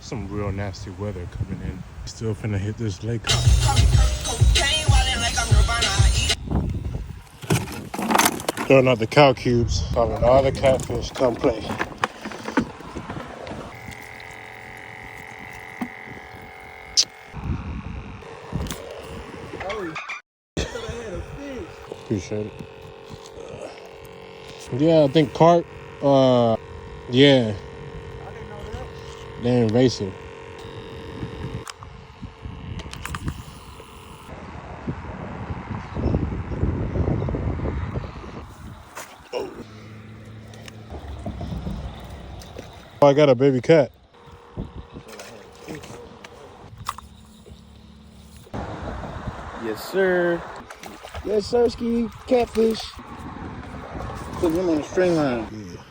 Some real nasty weather coming in. Still finna hit this lake. Throwing out the cow cubes. Having all the catfish come play. Appreciate it. Yeah, I think carp. Yeah. They're invasive. Oh, I got a baby cat. Yes, sir. Yes, sir, ski. Catfish. Put him on the string line. Yeah.